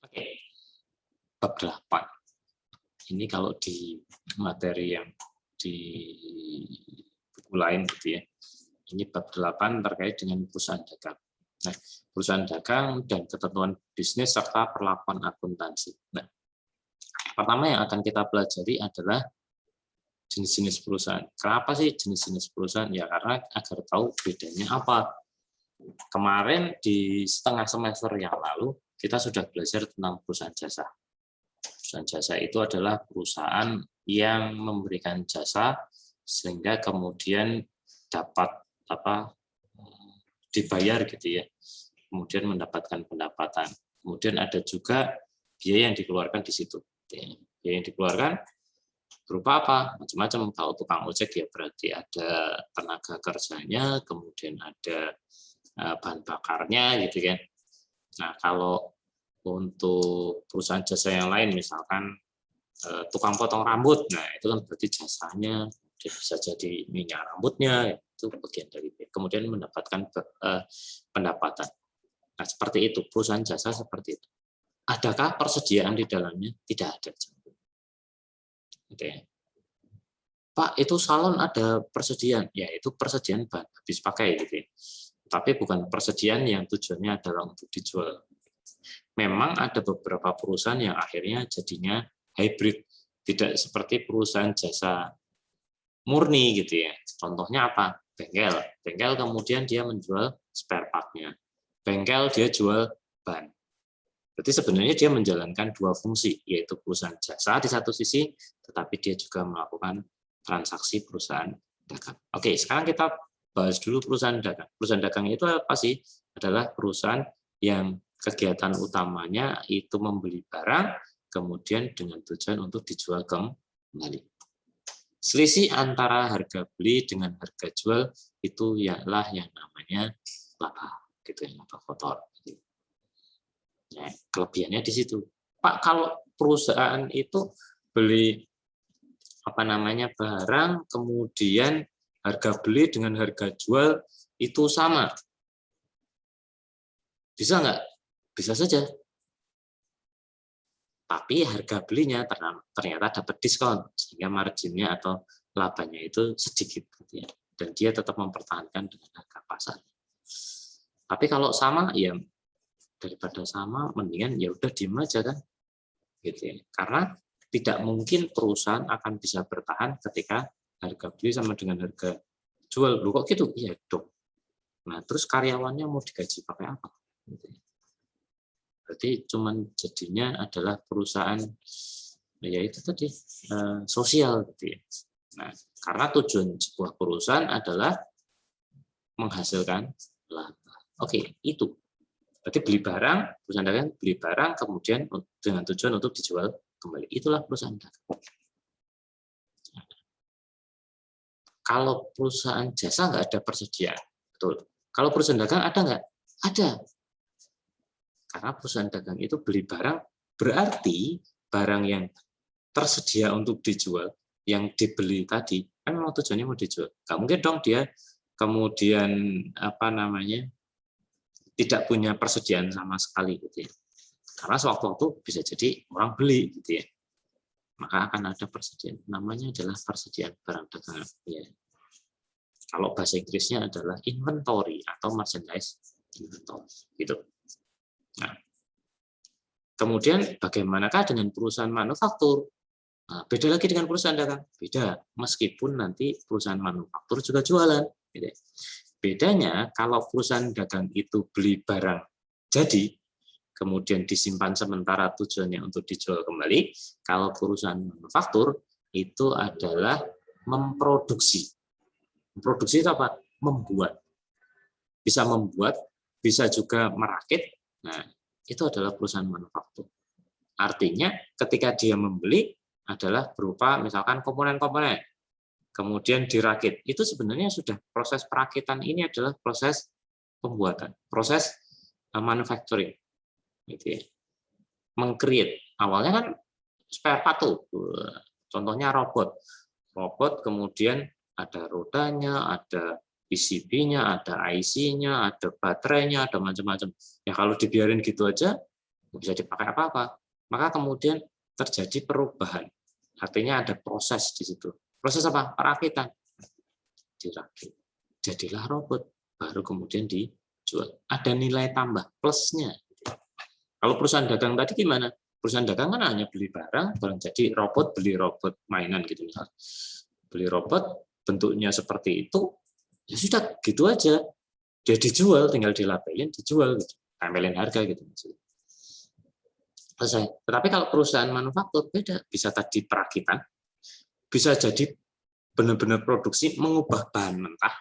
Oke, bab 8. Ini kalau di materi yang di buku lain gitu ya. Ini bab 8 terkait dengan perusahaan dagang. Nah, perusahaan dagang dan ketentuan bisnis serta perlakuan akuntansi. Nah, pertama yang akan kita pelajari adalah jenis-jenis perusahaan. Kenapa sih jenis-jenis perusahaan? Ya karena agar tahu bedanya apa. Kemarin di setengah semester yang lalu kita sudah belajar tentang perusahaan jasa. Perusahaan jasa itu adalah perusahaan yang memberikan jasa sehingga kemudian dapat dibayar gitu ya, kemudian mendapatkan pendapatan. Kemudian ada juga biaya yang dikeluarkan di situ. Biaya yang dikeluarkan berupa apa? Macam-macam. Kalau tukang ojek ya berarti ada tenaga kerjanya, kemudian ada bahan bakarnya gitu kan. Nah, kalau untuk perusahaan jasa yang lain misalkan tukang potong rambut, nah itu kan berarti jasanya, dia bisa jadi minyak rambutnya, itu bagian dari kemudian mendapatkan pendapatan. Nah, seperti itu, perusahaan jasa seperti itu. Adakah persediaan di dalamnya? Tidak ada. Gitu ya. Pak, itu salon ada persediaan, ya itu persediaan bahan habis pakai gitu ya. Tapi bukan persediaan yang tujuannya adalah untuk dijual. Memang ada beberapa perusahaan yang akhirnya jadinya hybrid, tidak seperti perusahaan jasa murni gitu ya. Contohnya apa? Bengkel. Bengkel kemudian dia menjual spare part-nya. Bengkel dia jual ban. Berarti sebenarnya dia menjalankan dua fungsi, yaitu perusahaan jasa di satu sisi, tetapi dia juga melakukan transaksi perusahaan dagang. Oke, sekarang kita bahas dulu perusahaan dagang. Perusahaan dagang itu apa sih? Adalah perusahaan yang kegiatan utamanya itu membeli barang, kemudian dengan tujuan untuk dijual kembali. Selisih antara harga beli dengan harga jual itu ialah yang namanya laba, gitu ya, laba kotor. Nah, kelebihannya di situ. Pak, kalau perusahaan itu beli barang, kemudian harga beli dengan harga jual itu sama, bisa nggak? Bisa saja. Tapi harga belinya ternyata dapat diskon, sehingga marginnya atau labanya itu sedikit. Gitu ya. Dan dia tetap mempertahankan dengan harga pasar. Tapi kalau sama, ya daripada sama, mendingan ya udah diem aja kan. Gitu ya. Karena tidak mungkin perusahaan akan bisa bertahan ketika harga beli sama dengan harga jual. Loh kok gitu? Iya dong. Nah, terus karyawannya mau digaji pakai apa? Gitu ya. Berarti cuman jadinya adalah perusahaan ya itu tadi sosial gitu ya. Nah, karena tujuan sebuah perusahaan adalah menghasilkan laba. Oke, itu. Berarti beli barang, perusahaan dagang beli barang kemudian dengan tujuan untuk dijual kembali. Itulah perusahaan dagang. Kalau perusahaan jasa nggak ada persediaan, betul. Kalau perusahaan dagang ada nggak? Ada. Karena perusahaan dagang itu beli barang, berarti barang yang tersedia untuk dijual, yang dibeli tadi, kan memang tujuannya mau dijual. Nggak mungkin dong dia kemudian tidak punya persediaan sama sekali gitu ya. Karena sewaktu-waktu bisa jadi orang beli gitu ya. Maka akan ada persediaan. Namanya adalah persediaan barang dagangan. Ya. Kalau bahasa Inggrisnya adalah inventory atau merchandise inventory. Gitu. Nah, kemudian bagaimanakah dengan perusahaan manufaktur? Nah, beda lagi dengan perusahaan dagang. Beda, meskipun nanti perusahaan manufaktur juga jualan. Gitu. Bedanya kalau perusahaan dagang itu beli barang jadi, kemudian disimpan sementara tujuannya untuk dijual kembali. Kalau perusahaan manufaktur itu adalah memproduksi. Memproduksi itu apa? Membuat. Bisa membuat, bisa juga merakit. Nah, itu adalah perusahaan manufaktur. Artinya ketika dia membeli adalah berupa misalkan komponen-komponen. Kemudian dirakit. Itu sebenarnya sudah proses perakitan ini adalah proses pembuatan, proses manufacturing. Gitu ya. Meng-create. Awalnya kan spare part tuh. Contohnya robot. Robot kemudian ada rodanya, ada PCB-nya, ada IC-nya, ada baterainya, ada macam-macam. Ya kalau dibiarin gitu aja, nggak bisa dipakai apa-apa. Maka kemudian terjadi perubahan. Artinya ada proses di situ. Proses apa? Perakitan. Dirakit. Jadilah robot. Baru kemudian dijual. Ada nilai tambah, plusnya. Kalau perusahaan dagang tadi gimana? Perusahaan dagang kan hanya beli barang jadi robot, beli robot mainan gitu misalnya. Beli robot, bentuknya seperti itu, ya sudah gitu aja. Dia dijual, tinggal dilabelin, dijual, gitu. Tempelin harga gitu. Selesai. Tetapi kalau perusahaan manufaktur beda, bisa tadi perakitan, bisa jadi benar-benar produksi mengubah bahan mentah.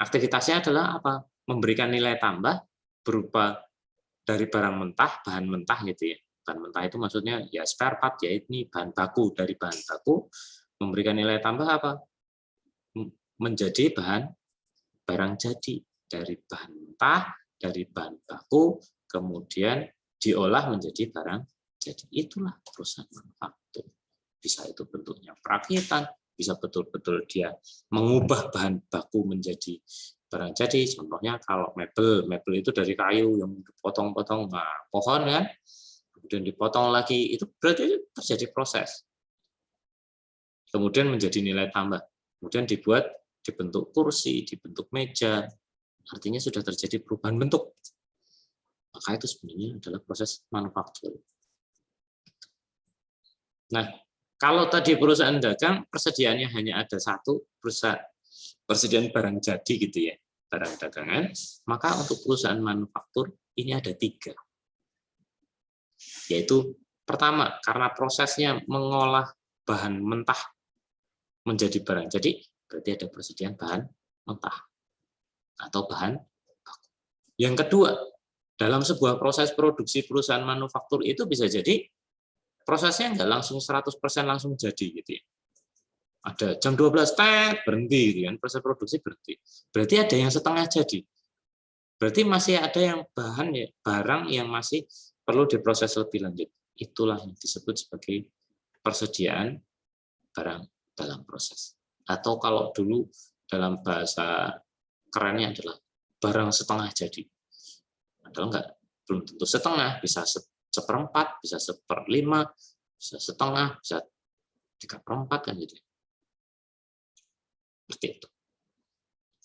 Aktivitasnya adalah apa? Memberikan nilai tambah berupa dari barang mentah, bahan mentah gitu ya. Bahan mentah itu maksudnya ya spare part, ya ini bahan baku, dari bahan baku memberikan nilai tambah apa? Menjadi bahan barang jadi, dari bahan mentah, dari bahan baku, kemudian diolah menjadi barang jadi. Itulah perusahaan manufaktur. Bisa itu bentuknya perakitan, bisa betul-betul dia mengubah bahan baku menjadi barang jadi. Contohnya kalau mebel itu dari kayu yang dipotong-potong, nah, pohon kan, kemudian dipotong lagi, itu berarti terjadi proses. Kemudian menjadi nilai tambah. Kemudian dibentuk kursi, dibentuk meja, artinya sudah terjadi perubahan bentuk. Maka itu sebenarnya adalah proses manufaktur. Nah, kalau tadi perusahaan dagang, persediaannya hanya ada satu, persediaan barang jadi gitu ya, barang dagangan, maka untuk perusahaan manufaktur ini ada 3. Yaitu pertama, karena prosesnya mengolah bahan mentah menjadi barang jadi, berarti ada persediaan bahan mentah atau bahan baku. Yang kedua, dalam sebuah proses produksi perusahaan manufaktur itu bisa jadi prosesnya nggak langsung 100% langsung jadi gitu ya. Ada jam 12 berhenti gitu kan, proses produksi berhenti. Berarti ada yang setengah jadi. Berarti masih ada yang barang yang masih perlu diproses lebih lanjut. Itulah yang disebut sebagai persediaan barang dalam proses. Atau kalau dulu dalam bahasa kerennya adalah barang setengah jadi. Padahal belum tentu setengah, bisa seperempat, bisa 1/5, bisa setengah, bisa 3/4 kan gitu. Seperti itu.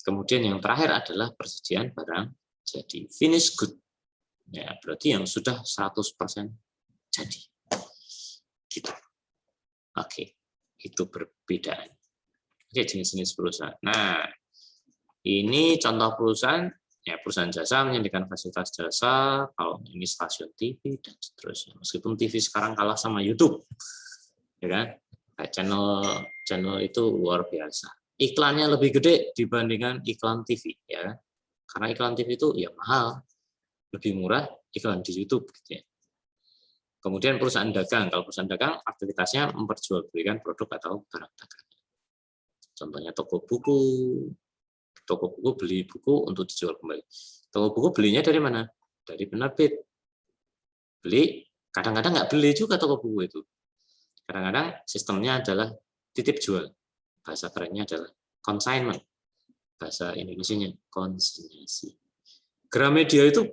Kemudian yang terakhir adalah persediaan barang jadi, finish good. Ya, berarti yang sudah 100% jadi. Gitu. Oke, itu perbedaan. Oke, jenis-jenis perusahaan. Nah, ini contoh perusahaan, ya perusahaan jasa menyediakan fasilitas jasa, kalau ini stasiun TV dan seterusnya. Meskipun TV sekarang kalah sama YouTube, ya kan? Kayak channel itu luar biasa. Iklannya lebih gede dibandingkan iklan TV, ya. Karena iklan TV itu ya mahal, lebih murah iklan di YouTube, gitu ya. Kemudian perusahaan dagang, kalau perusahaan dagang aktivitasnya memperjualbelikan produk atau barang dagang. Contohnya toko buku beli buku untuk dijual kembali. Toko buku belinya dari mana? Dari penerbit. Beli, kadang-kadang nggak beli juga toko buku itu. Kadang-kadang sistemnya adalah titip jual. Bahasa kerennya adalah consignment. Bahasa Indonesianya konsinyasi. Gramedia itu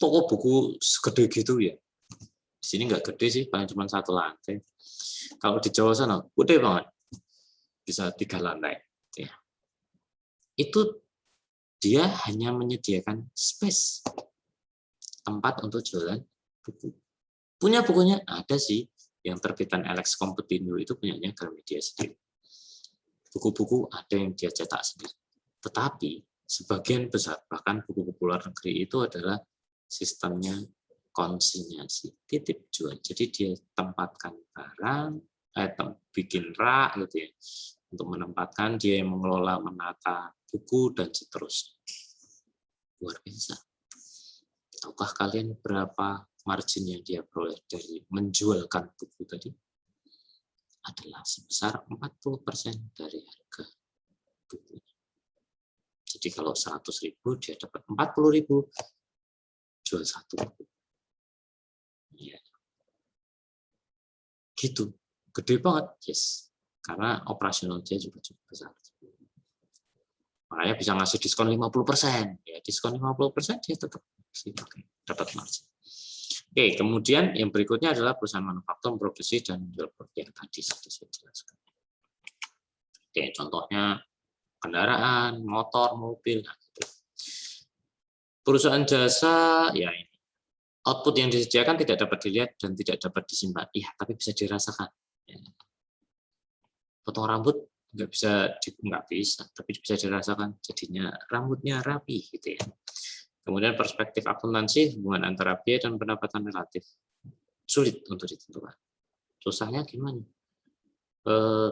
toko buku segede gitu ya. Di sini nggak gede sih, paling cuma 1 lantai. Kalau di Jawa sana, gede banget. Bisa 3 lantai. Ya. Itu dia hanya menyediakan space, tempat untuk jualan buku. Punya bukunya? Ada sih. Yang terbitan Alex Computindo itu punyanya Gramedia sendiri. Buku-buku ada yang dia cetak sendiri. Tetapi sebagian besar, bahkan buku-buku luar negeri itu adalah sistemnya konsinyasi, titip jual. Jadi dia tempatkan barang, bikin rak gitu ya, untuk menempatkan, dia yang mengelola, menata buku dan seterusnya. Luar biasa. Tahukah kalian berapa margin yang dia peroleh dari menjualkan buku tadi? Adalah sebesar 40% dari harga bukunya. Jadi kalau 100.000 dia dapat 40.000, jual 1 buku. Ya. Gitu. Gede banget, yes. Karena operasional dia juga cukup besar. Makanya bisa ngasih diskon 50%. Ya, diskon 50% dia tetap dapat margin. Oke, kemudian yang berikutnya adalah perusahaan manufaktur memproduksi dan menjual produk yang tadi sudah saya jelaskan. Oke, contohnya kendaraan, motor, mobil. Nah, gitu. Perusahaan jasa, ya ini. Output yang disediakan tidak dapat dilihat dan tidak dapat disimpan. Iya, tapi bisa dirasakan. Potong rambut nggak bisa, tapi bisa dirasakan. Jadinya rambutnya rapi, gitu ya. Kemudian perspektif akuntansi, hubungan antara biaya dan pendapatan relatif. Sulit untuk ditentukan. Susahnya gimana?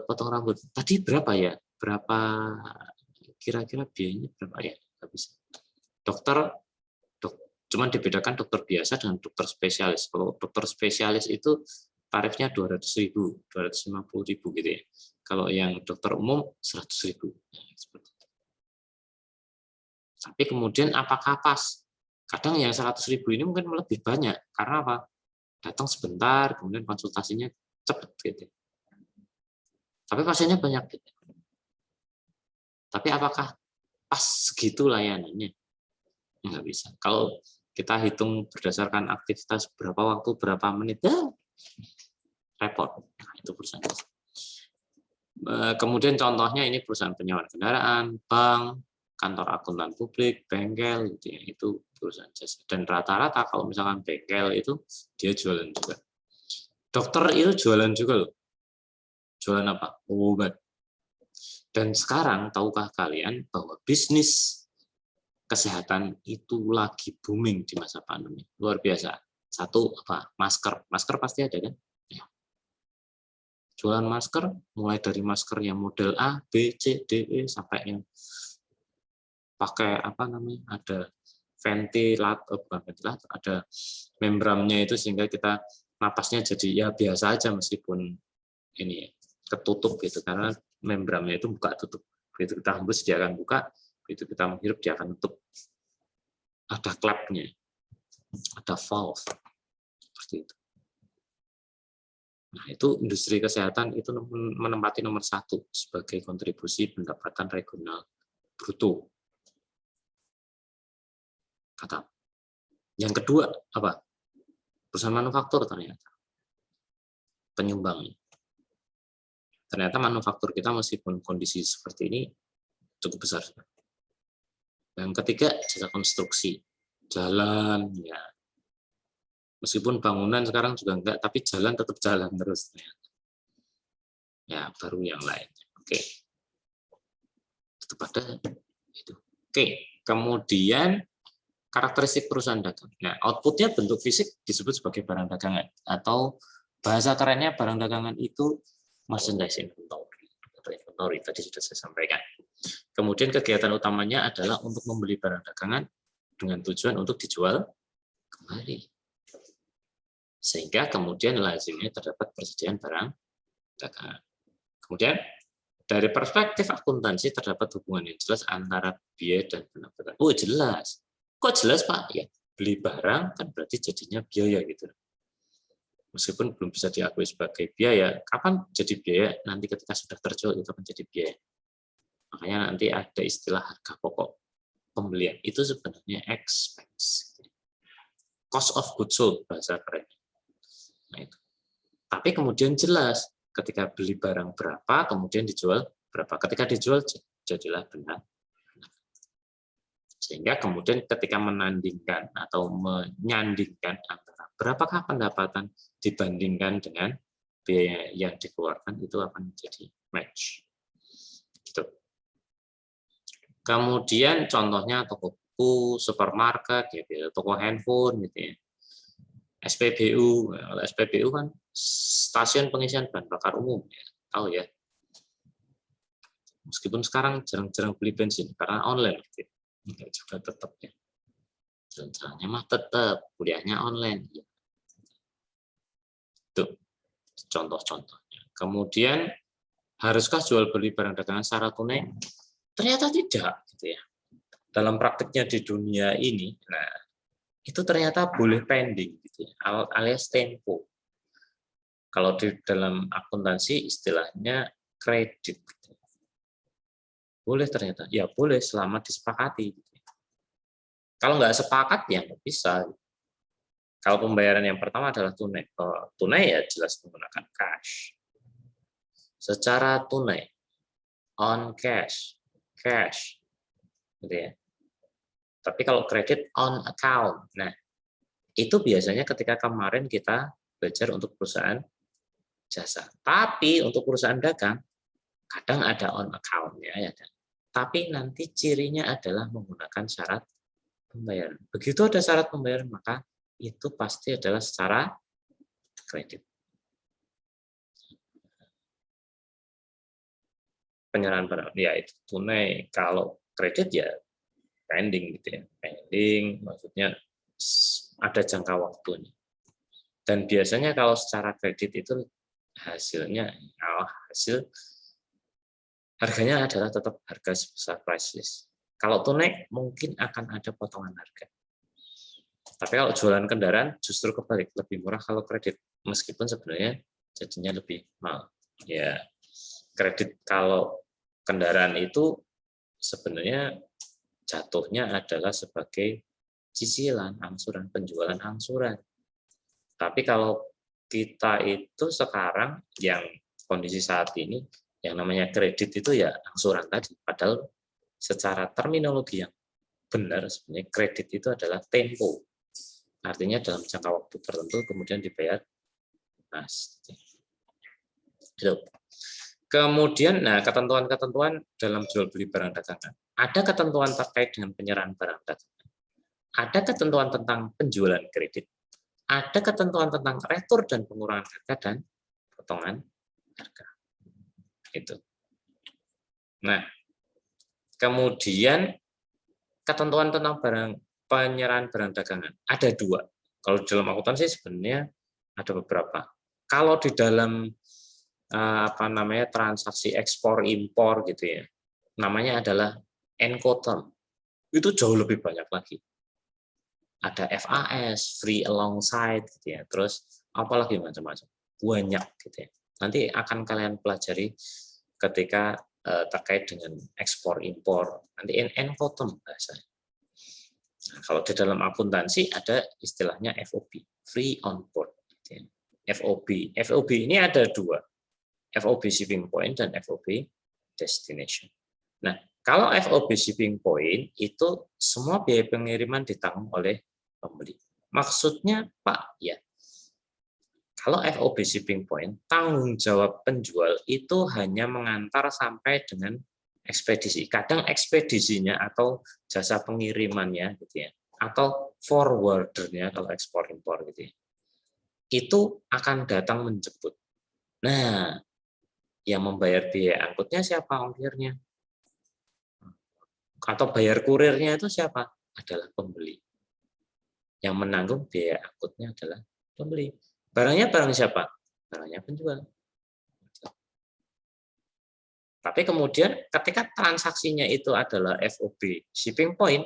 Potong rambut. Tadi berapa ya? Berapa kira-kira biayanya berapa ya? Nggak bisa. Dokter, cuman dibedakan dokter biasa dengan dokter spesialis. Kalau dokter spesialis itu tarifnya 200.000, 250.000 gitu ya. Kalau yang dokter umum 100.000. Tapi kemudian apakah pas? Kadang yang 100.000 ini mungkin lebih banyak. Karena apa? Datang sebentar, kemudian konsultasinya cepat gitu. Tapi pasiennya banyak gitu. Tapi apakah pas segitu layanannya? Nggak bisa. Kalau kita hitung berdasarkan aktivitas berapa waktu, berapa menit, repot. Nah, itu perusahaan. Kemudian contohnya ini perusahaan penyewaan kendaraan, bank, kantor akuntan publik, bengkel, gitu ya, itu perusahaan jasa. Dan rata-rata kalau misalkan bengkel itu dia jualan juga. Dokter itu jualan juga loh. Jualan apa? Obat. Dan sekarang tahukah kalian bahwa bisnis kesehatan itu lagi booming di masa pandemi, luar biasa. Satu apa? Masker, masker pasti ada kan? Ya. Jualan masker, mulai dari masker yang model A, B, C, D, E sampai yang pakai apa namanya? Ada ventilator, bukan ventilator, ada membrannya itu sehingga kita napasnya jadi ya biasa aja meskipun ini ketutup gitu karena membrannya itu buka tutup. Begitu kita hembus dia akan buka, begitu kita menghirup dia akan tutup. Ada klapnya, ada valve, seperti itu. Nah, itu industri kesehatan itu menempati nomor 1 sebagai kontribusi pendapatan regional bruto. Kata. Yang kedua apa? Perusahaan manufaktur ternyata penyumbang. Ternyata manufaktur kita meskipun kondisi seperti ini cukup besar. Yang ketiga jasa konstruksi, jalan ya. Meskipun bangunan sekarang juga enggak, tapi jalan tetap jalan terus. Ya, baru yang lain. Oke. Tetap ada itu. Oke, kemudian karakteristik perusahaan dagang. Nah, outputnya bentuk fisik disebut sebagai barang dagangan atau bahasa kerennya barang dagangan itu merchandise inventory atau inventory tadi sudah saya sampaikan. Kemudian kegiatan utamanya adalah untuk membeli barang dagangan dengan tujuan untuk dijual kembali. Sehingga kemudian lazimnya terdapat persediaan barang dagangan. Kemudian dari perspektif akuntansi terdapat hubungan yang jelas antara biaya dan pendapatan. Oh jelas. Kok jelas Pak? Ya beli barang kan berarti jadinya biaya gitu. Meskipun belum bisa diakui sebagai biaya, kapan jadi biaya? Nanti ketika sudah terjual itu akan jadi biaya. Makanya nanti ada istilah harga pokok pembelian. Itu sebenarnya expense. Cost of goods sold bahasa keren. Nah, itu. Tapi kemudian jelas ketika beli barang berapa, kemudian dijual berapa. Ketika dijual jadilah benar. Sehingga kemudian ketika menandingkan atau menyandingkan antara berapakah pendapatan dibandingkan dengan biaya yang dikeluarkan itu akan menjadi match. Gitu. Kemudian contohnya toko buku, supermarket, ya, toko handphone, gitu ya. SPBU, SPBU kan stasiun pengisian bahan bakar umum, ya, tahu ya. Meskipun sekarang jarang-jarang beli bensin karena online, gitu. Juga tetap ya. Jalan-jalannya mah tetap, kuliahnya online. Ya. Itu contoh-contohnya. Kemudian haruskah jual beli barang dagangan secara tunai? Ternyata tidak, gitu ya. Dalam praktiknya di dunia ini, nah itu ternyata boleh pending, gitu ya, alias tempo. Kalau di dalam akuntansi istilahnya kredit. Boleh ternyata. Ya boleh selama disepakati. Kalau nggak sepakat ya nggak bisa. Kalau pembayaran yang pertama adalah tunai. Tunai ya jelas menggunakan cash. Secara tunai, on cash, cash, gitu ya. Tapi kalau kredit on account, nah itu biasanya ketika kemarin kita belajar untuk perusahaan jasa. Tapi untuk perusahaan dagang, kadang ada on account-nya ya. Tapi nanti cirinya adalah menggunakan syarat pembayaran. Begitu ada syarat pembayaran, maka itu pasti adalah secara kredit. Penyerahan barang, ya itu tunai. Kalau kredit ya pending gitu ya. Pending maksudnya ada jangka waktunya. Dan biasanya kalau secara kredit itu hasilnya, hasil harganya adalah tetap harga sebesar price list. Kalau tunai mungkin akan ada potongan harga. Tapi kalau jualan kendaraan justru kebalik, lebih murah kalau kredit, meskipun sebenarnya jadinya lebih mahal. Ya, kredit kalau kendaraan itu sebenarnya jatuhnya adalah sebagai cicilan, angsuran, penjualan angsuran. Tapi kalau kita itu sekarang yang kondisi saat ini, yang namanya kredit itu ya angsuran tadi. Padahal secara terminologi yang benar sebenarnya kredit itu adalah tempo. Artinya dalam jangka waktu tertentu kemudian dibayar. Nah, kemudian, nah ketentuan-ketentuan dalam jual beli barang dagangan. Ada ketentuan terkait dengan penyerahan barang dagangan. Ada ketentuan tentang penjualan kredit. Ada ketentuan tentang retur dan pengurangan harga dan potongan harga. Itu. Nah, kemudian ketentuan tentang penyerahan barang dagangan ada 2. Kalau dalam akuntansi sebenarnya ada beberapa. Kalau di dalam transaksi ekspor impor gitu ya, namanya adalah Encoterm. Itu jauh lebih banyak lagi. Ada FAS, free alongside gitu ya. Terus apalagi macam-macam. Banyak gitu ya. Nanti akan kalian pelajari ketika terkait dengan ekspor impor. Nanti Encoterm bahasanya. Nah, kalau di dalam akuntansi ada istilahnya FOB, free on board. FOB ini ada 2, FOB shipping point dan FOB destination. Nah, kalau FOB shipping point itu semua biaya pengiriman ditanggung oleh pembeli. Maksudnya Pak, ya, kalau FOB shipping point tanggung jawab penjual itu hanya mengantar sampai dengan ekspedisi. Kadang ekspedisinya atau jasa pengirimannya gitu ya, atau forwardernya kalau ekspor impor gitu ya, itu akan datang menjemput. Nah, yang membayar biaya angkutnya siapa? Ongkirnya. Atau bayar kurirnya itu siapa? Adalah pembeli. Yang menanggung biaya angkutnya adalah pembeli. Barangnya barang siapa? Barangnya penjual. Tapi kemudian ketika transaksinya itu adalah FOB shipping point,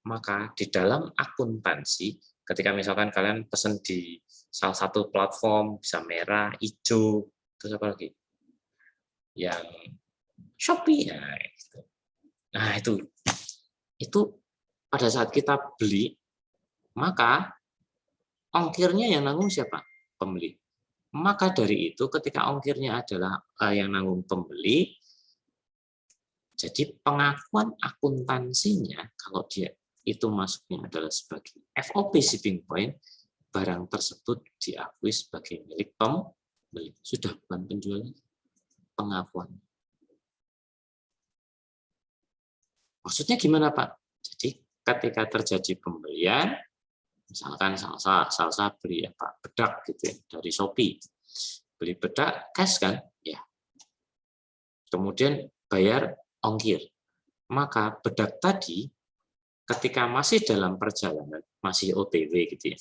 maka di dalam akuntansi, ketika misalkan kalian pesan di salah satu platform, bisa merah, hijau, terus apa lagi? Yang Shopee. Nah, itu pada saat kita beli, maka ongkirnya yang nanggung siapa? Pembeli. Maka dari itu ketika ongkirnya adalah yang nanggung pembeli, jadi pengakuan akuntansinya kalau dia itu masuknya adalah sebagai FOB shipping point, barang tersebut diakui sebagai milik pembeli. Sudah bukan penjual, pengakuan. Maksudnya gimana Pak? Jadi ketika terjadi pembelian, misalkan salsa beli apa bedak gitu ya, dari Shopee, beli bedak cash kan, ya. Kemudian bayar ongkir. Maka bedak tadi ketika masih dalam perjalanan, masih OTW gitu ya,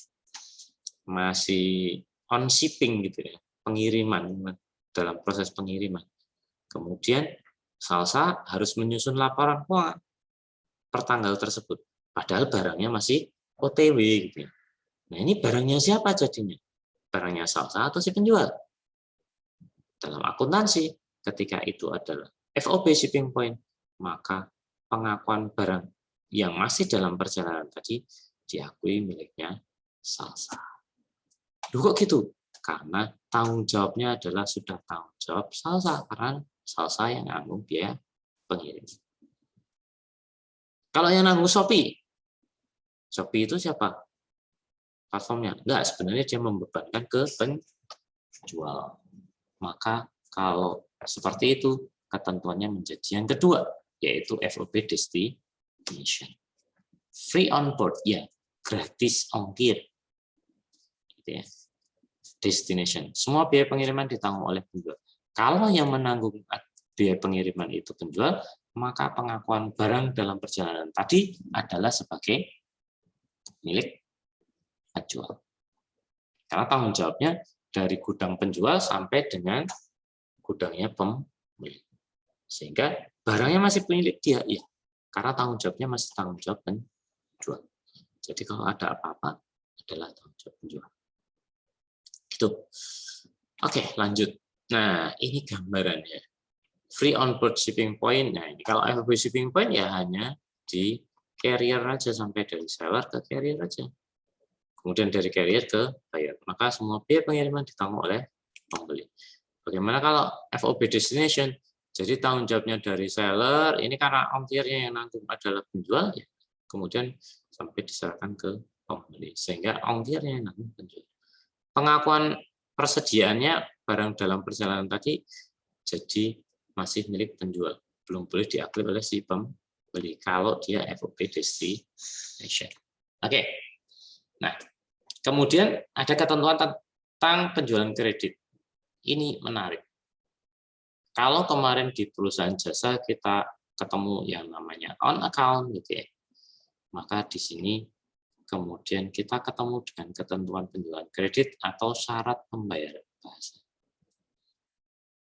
masih on shipping gitu ya, pengiriman, dalam proses pengiriman. Kemudian salsa harus menyusun laporan keuangan per tanggal tersebut. Padahal barangnya masih OTW gitu ya. Nah, ini barangnya siapa jadinya? Barangnya salsa atau si penjual? Dalam akuntansi, ketika itu adalah FOB shipping point, maka pengakuan barang yang masih dalam perjalanan tadi diakui miliknya Salsa. Loh, kok gitu? Karena tanggung jawabnya adalah sudah tanggung jawab Salsa, karena Salsa yang nanggung biaya pengirim. Kalau yang nanggung Shopee itu siapa? Platformnya. Enggak, sebenarnya dia membebankan ke penjual. Maka kalau seperti itu, ketentuannya menjadi yang kedua, yaitu FOB Destination. Free on board, ya, gratis ongkir. Gitu ya. Destination. Semua biaya pengiriman ditanggung oleh penjual. Kalau yang menanggung biaya pengiriman itu penjual, maka pengakuan barang dalam perjalanan tadi adalah sebagai milik penjual. Karena tanggung jawabnya dari gudang penjual sampai dengan gudangnya pembeli. Sehingga barangnya masih milik dia, ya. Karena tanggung jawabnya masih tanggung jawab penjual. Jadi kalau ada apa-apa adalah tanggung jawab penjual. Gitu. Oke, lanjut. Nah, ini gambarannya. Free on board shipping point. Nah, ini kalau FOB shipping point ya hanya di carrier aja, sampai dari seller ke carrier aja. Kemudian dari carrier ke buyer. Maka semua biaya pengiriman ditanggung oleh pembeli. Bagaimana kalau FOB destination? Jadi tanggung jawabnya dari seller, ini karena ongkirnya yang nanggung adalah penjual, ya. Kemudian sampai diserahkan ke pembeli. Sehingga ongkirnya yang nanggung penjual. Pengakuan persediaannya barang dalam perjalanan tadi jadi masih milik penjual. Belum boleh diakui oleh si pembeli kalau dia FOB destination. Oke. Nah, kemudian ada ketentuan tentang penjualan kredit. Ini menarik. Kalau kemarin di perusahaan jasa kita ketemu yang namanya on account, gitu ya, maka di sini kemudian kita ketemu dengan ketentuan penjualan kredit atau syarat pembayaran bahasa.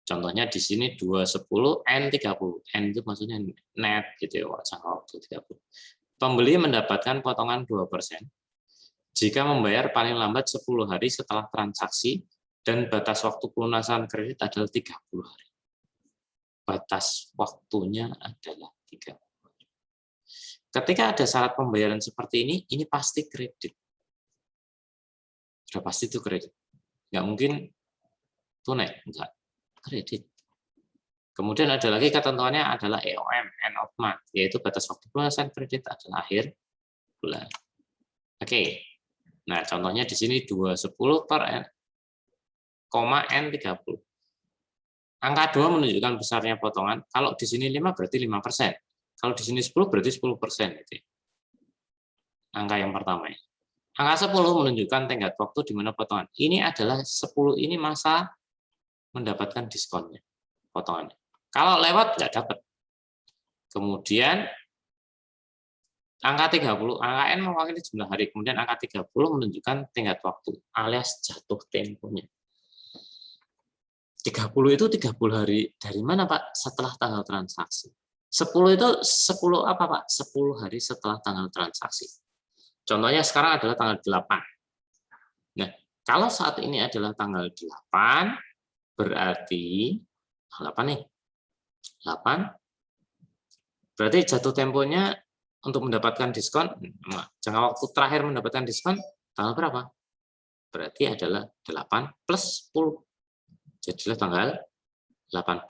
Contohnya di sini 210 N30. N itu maksudnya net, gitu ya, jangka waktu 30. Pembeli mendapatkan potongan 2%. Jika membayar paling lambat 10 hari setelah transaksi dan batas waktu pelunasan kredit adalah 30 hari. Batas waktunya adalah 30 hari. Ketika ada syarat pembayaran seperti ini pasti kredit. Sudah pasti itu kredit. Nggak mungkin tunai, enggak. Kredit. Kemudian ada lagi ketentuannya adalah EOM, end of month, yaitu batas waktu pelunasan kredit adalah akhir bulan. Oke. Nah, contohnya di sini 210 per N30. Angka 2 menunjukkan besarnya potongan. Kalau di sini 5 berarti 5%. Kalau di sini 10 berarti 10%. Gitu. Angka yang pertama. Angka 10 menunjukkan tenggat waktu di mana potongan. Ini adalah 10 ini masa mendapatkan diskonnya, potongannya. Kalau lewat nggak dapat. Kemudian angka 30, angka N mewakili jumlah hari, kemudian angka 30 menunjukkan tenggat waktu alias jatuh temponya. 30 itu 30 hari dari mana, Pak? Setelah tanggal transaksi. 10 itu 10 apa, Pak? 10 hari setelah tanggal transaksi. Contohnya sekarang adalah tanggal 8. Nah, kalau saat ini adalah tanggal 8, berarti 8 nih. 8 berarti jatuh temponya untuk mendapatkan diskon, jangka waktu terakhir mendapatkan diskon tanggal berapa? Berarti adalah 8 plus 10. Jadilah tanggal 18.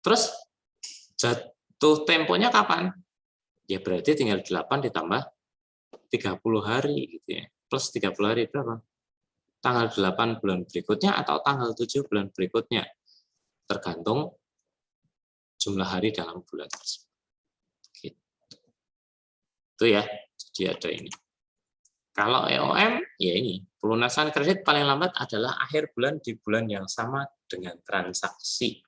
Terus jatuh temponya kapan? Ya berarti tinggal 8 ditambah 30 hari gitu ya. Plus 30 hari berapa? Tanggal 8 bulan berikutnya atau tanggal 7 bulan berikutnya. Tergantung jumlah hari dalam bulan tersebut. Itu ya, jadi ada ini. Kalau EOM, ya ini, pelunasan kredit paling lambat adalah akhir bulan di bulan yang sama dengan transaksi.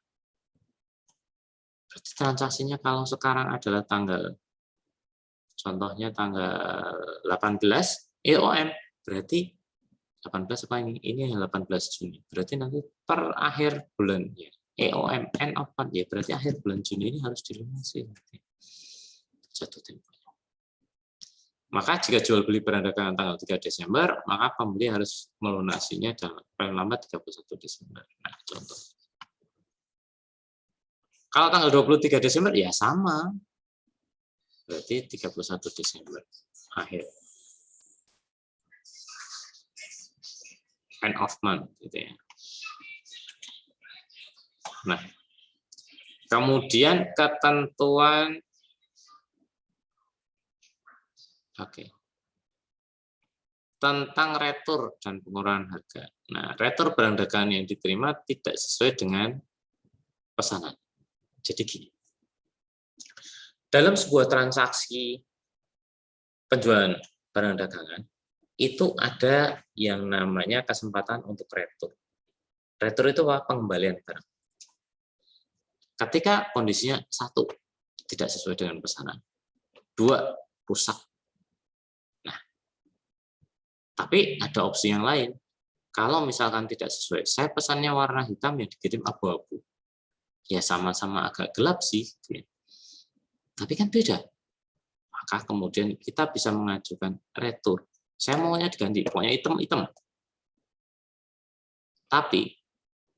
Berarti transaksinya kalau sekarang adalah tanggal, contohnya tanggal 18, EOM, berarti 18 apa ini? Ini 18 Juni. Berarti nanti per akhir bulannya, EOM, end of month, ya berarti akhir bulan Juni ini harus dilunasi. Jatuh tempo. Maka jika jual beli beradakan tanggal 3 Desember, maka pembeli harus melunasinya paling lambat 31 Desember. Nah, contoh. Kalau tanggal 23 Desember ya sama. Berarti 31 Desember akhir. End of month gitu ya. Nah, kemudian ketentuan tentang retur dan pengurangan harga. Nah, retur barang dagangan yang diterima tidak sesuai dengan pesanan. Jadi gini, dalam sebuah transaksi penjualan barang dagangan, itu ada yang namanya kesempatan untuk retur. Retur itu apa? Pengembalian barang. Ketika kondisinya 1, tidak sesuai dengan pesanan. 2, rusak. Nah, tapi ada opsi yang lain. Kalau misalkan tidak sesuai, saya pesannya warna hitam yang dikirim abu-abu. Ya sama-sama agak gelap sih. Tapi kan beda. Maka kemudian kita bisa mengajukan retur. Saya maunya diganti, pokoknya hitam-hitam. Tapi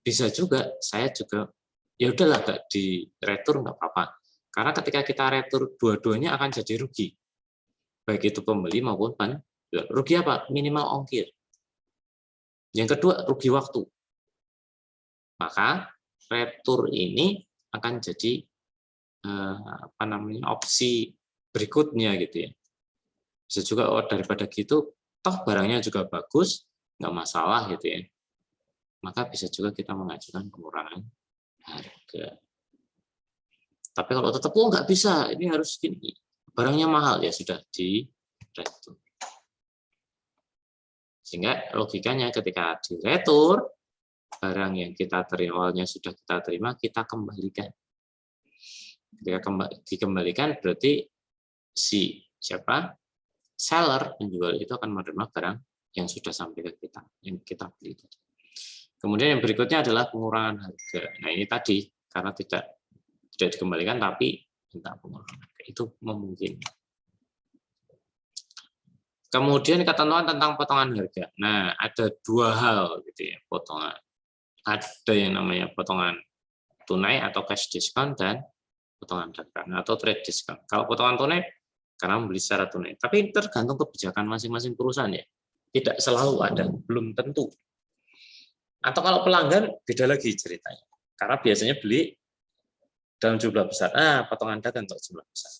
bisa juga saya juga ya udahlah nggak di retur nggak apa-apa. Karena ketika kita retur dua-duanya akan jadi rugi. Baik itu pembeli maupun penjual. Rugi apa? Minimal ongkir. Yang kedua, rugi waktu. Maka retur ini akan jadi opsi berikutnya gitu ya. Bisa juga daripada gitu, toh barangnya juga bagus, nggak masalah gitu ya. Maka bisa juga kita mengajukan pengurangan harga. Tapi kalau tetap nggak bisa, ini harus gini, barangnya mahal ya sudah di retur. Sehingga logikanya ketika di retur, barang yang kita terima awalnya sudah kita terima, kita kembalikan. Ketika dikembalikan berarti si seller penjual itu akan menerima barang yang sudah sampai ke kita, yang kita beli itu. Kemudian yang berikutnya adalah pengurangan harga. Nah ini tadi karena tidak dikembalikan tapi minta pengurangan harga, itu memungkinkan. Kemudian ketentuan tentang potongan harga. Nah ada 2 hal gitu ya potongan. Ada yang namanya potongan tunai atau cash discount dan potongan dagang atau trade discount. Kalau potongan tunai karena membeli secara tunai. Tapi tergantung kebijakan masing-masing perusahaan ya. Tidak selalu ada, belum tentu. Atau kalau pelanggan beda lagi ceritanya. Karena biasanya beli dalam jumlah besar. Potongan dagang untuk jumlah besar.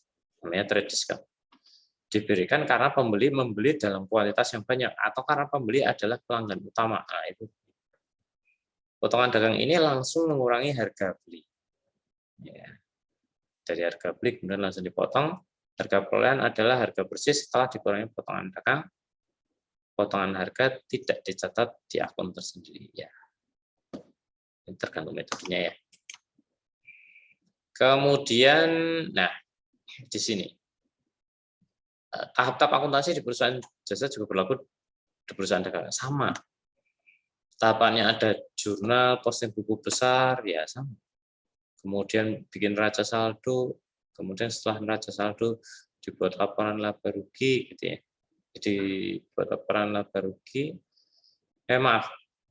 Namanya trade discount. Diberikan karena pembeli membeli dalam kualitas yang banyak atau karena pembeli adalah pelanggan utama. Nah, itu. Potongan dagang ini langsung mengurangi harga beli. Ya. Dari harga beli kemudian langsung dipotong. Harga perolehan adalah harga bersih setelah dikurangi potongan dagang. Potongan harga tidak dicatat di akun tersendiri. Ya. Ini tergantung metodenya ya. Kemudian, nah di sini tahap-tahap akuntansi di perusahaan jasa juga berlaku di perusahaan dagangan sama. Tahapannya ada jurnal, posting buku besar, ya sama. Kemudian bikin neraca saldo, kemudian setelah neraca saldo dibuat laporan laba rugi gitu ya. Jadi buat laporan laba rugi,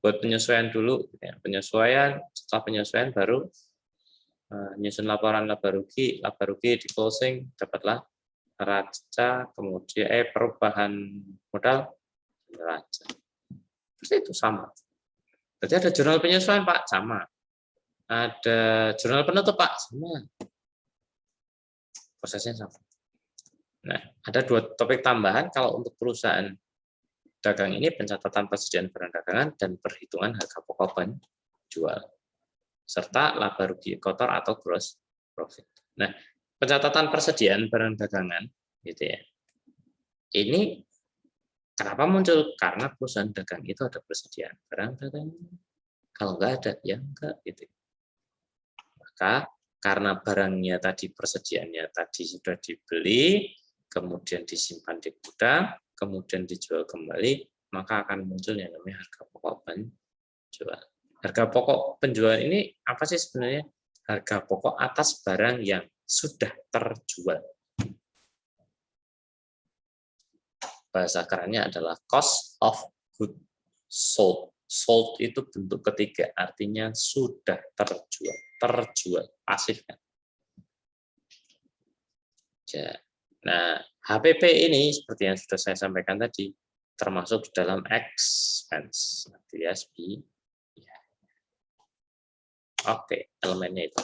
buat penyesuaian dulu gitu ya. Penyesuaian, setelah penyesuaian baru nyusun laporan laba rugi di closing dapatlah neraca, kemudian perubahan modal neraca. Terus itu sama. Berarti ada jurnal penyesuaian Pak, sama. Ada jurnal penutup Pak, sama. Prosesnya sama. Nah, ada 2 topik tambahan kalau untuk perusahaan dagang ini pencatatan persediaan barang dagangan dan perhitungan harga pokok penjual serta laba rugi kotor atau gross profit. Nah, pencatatan persediaan barang dagangan gitu ya. Ini kenapa muncul? Karena perusahaan dagang itu ada persediaan barang dagangan. Kalau nggak ada, ya enggak gitu. Maka karena barangnya tadi persediaannya tadi sudah dibeli, kemudian disimpan di gudang, kemudian dijual kembali, maka akan muncul yang namanya harga pokok penjual. Harga pokok penjual ini apa sih sebenarnya? Harga pokok atas barang yang sudah terjual. Bahasa kerennya adalah cost of goods sold. Sold itu bentuk ketiga, artinya sudah terjual, pasif kan. Nah, HPP ini seperti yang sudah saya sampaikan tadi, termasuk dalam expense, alias ya. Oke, elemennya itu.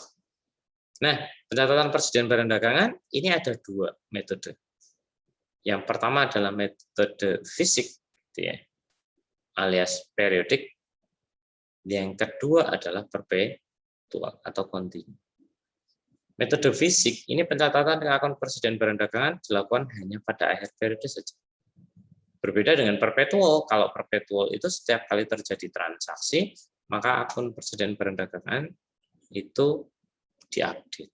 Nah, pencatatan persediaan barang dagangan ini ada dua metode. Yang pertama adalah metode fisik, ya, alias periodik. Yang kedua adalah perpetual atau kontinu. Metode fisik ini pencatatan akun persediaan barang dagangan dilakukan hanya pada akhir periode saja. Berbeda dengan perpetual, kalau perpetual itu setiap kali terjadi transaksi, maka akun persediaan barang dagangan itu diupdate.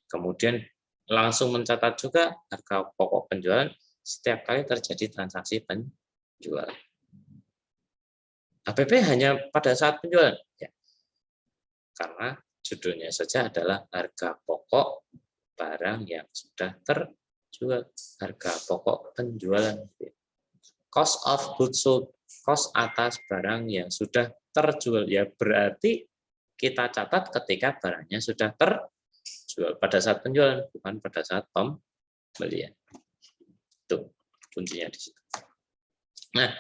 Kemudian langsung mencatat juga harga pokok penjualan setiap kali terjadi transaksi penjualan. HPP hanya pada saat penjualan, ya. Karena judulnya saja adalah harga pokok barang yang sudah terjual, harga pokok penjualan. Cost of goods sold, cost atas barang yang sudah terjual, ya berarti kita catat ketika barangnya sudah terjual pada saat penjualan, bukan pada saat pembelian. Itu kuncinya di situ. Nah,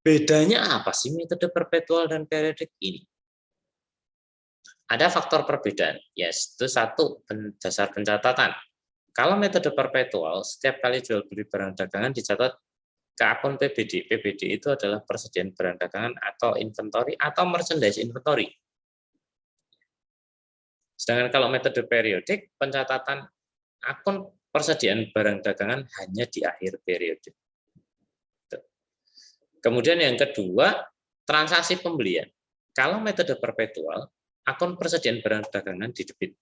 bedanya apa sih metode perpetual dan periodik ini? Ada faktor perbedaan, yaitu satu, dasar pencatatan. Kalau metode perpetual, setiap kali jual beli barang dagangan dicatat ke akun PBD. PBD itu adalah persediaan barang dagangan atau inventory atau merchandise inventory. Sedangkan kalau metode periodik, pencatatan akun persediaan barang dagangan hanya di akhir periode. Kemudian yang kedua, transaksi pembelian. Kalau metode perpetual, akun persediaan barang dagangan di debit.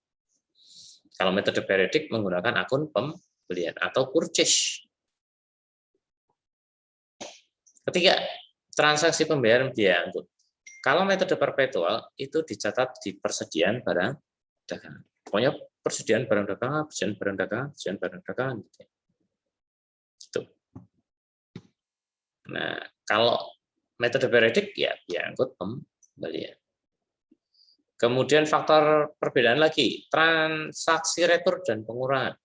Kalau metode periodik menggunakan akun pembelian atau purchase. Ketiga, transaksi pembayaran biaya angkut. Kalau metode perpetual itu dicatat di persediaan barang dagangan. Pokoknya persediaan barang dagangan, persediaan barang dagangan, persediaan barang dagangan. Gitu. Nah, kalau metode periodik ya biaya angkut pembelian. Kemudian faktor perbedaan lagi, transaksi retur dan pengurangan.